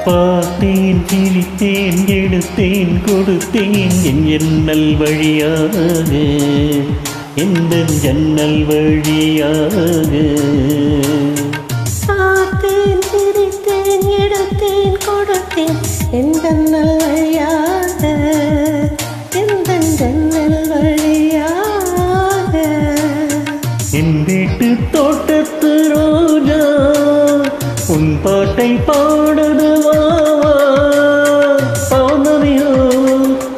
பார்த்தேன் சிரித்தேன் எடுத்தேன் கொடுத்தேன் என் ஜன்னல் வழியாக எந்த ஜன்னல் வழியாக பார்த்தேன் சிரித்தேன் எடுத்தேன் கொடுத்தேன் என் ஜன்னல் வழியாக எந்த ஜன்னல் வழியாக என் வீட்டு தோட்டத்து ரோஜா உன் பாட்டை பாடுதுவா பௌர்ணமியோ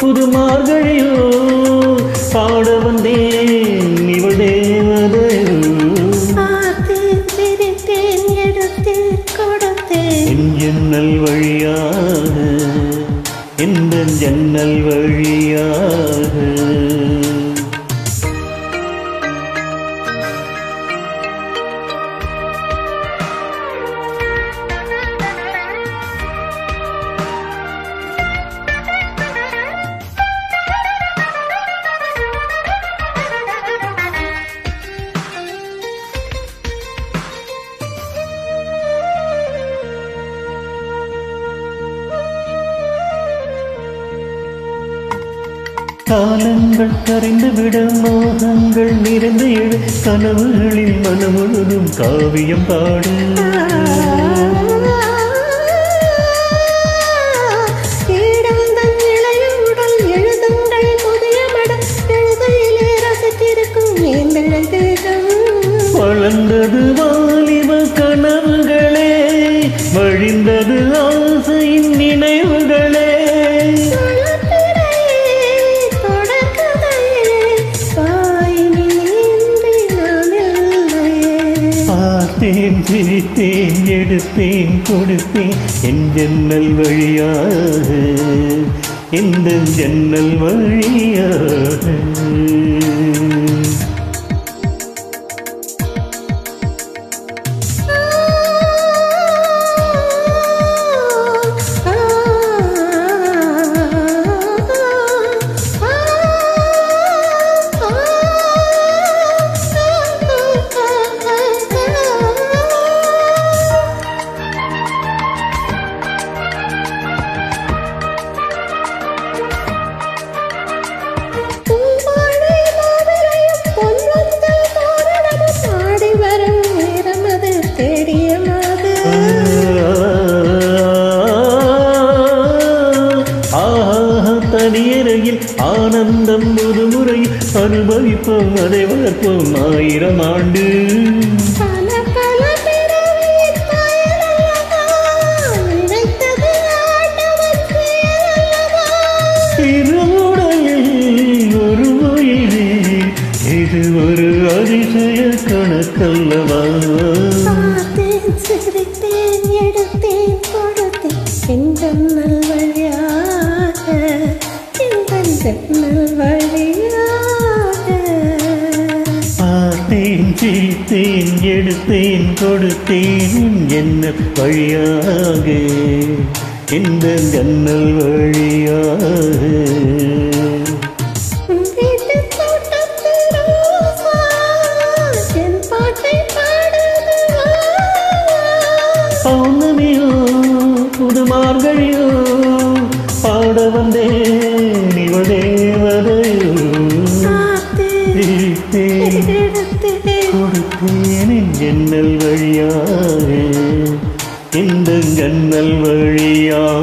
புது மார்கழியோ பாட வந்தேன் இவள் தேவதையோ பார்த்தேன் சிரித்தேன் எடுத்தேன் கொடுத்தேன் என் ஜன்னல் வழியாக எந்த ஜன்னல் வழியாக காலங்கள் கரைந்துவிட மோகங்கள் நிறைந்து எழு கனவுகளில் மனம் முழுதும் காவியம் பாடு வளர்ந்தது வாலிப கனவுகளே வழிந்தது ஆசையின் நினைவுகளே பார்த்தேன் சிரித்தேன் எடுத்தேன் கொடுத்தேன் என் ஜன்னல் வழியாக எந்த ஜன்னல் வழியாக தனியறையில் ஆனந்தம் ஒரு முறை அனுபவிப்போம் அதை வளர்ப்போம் 1000 ஆண்டு திருவுடையில் ஒரு உயிரே இது ஒரு அதிசய கணக்கல்லவா சிரித்தேன் எடுத்தேன் கொடுத்தேன் என் ஜன்னல் வழியாக என் ஜன்னல் வழியாக பார்த்தேன் சிரித்தேன் எடுத்தேன் கொடுத்தேன் ஜன்னல் வழியாக இந்த ஜன்னல் வழியாக பௌர்ணமியோ புது மார்கழியோ பாட வந்தேன் இவள் தேவதையோ கொடுத்தேன் ஜன்னல் வழியாக இந்த ஜன்னல் வழியாக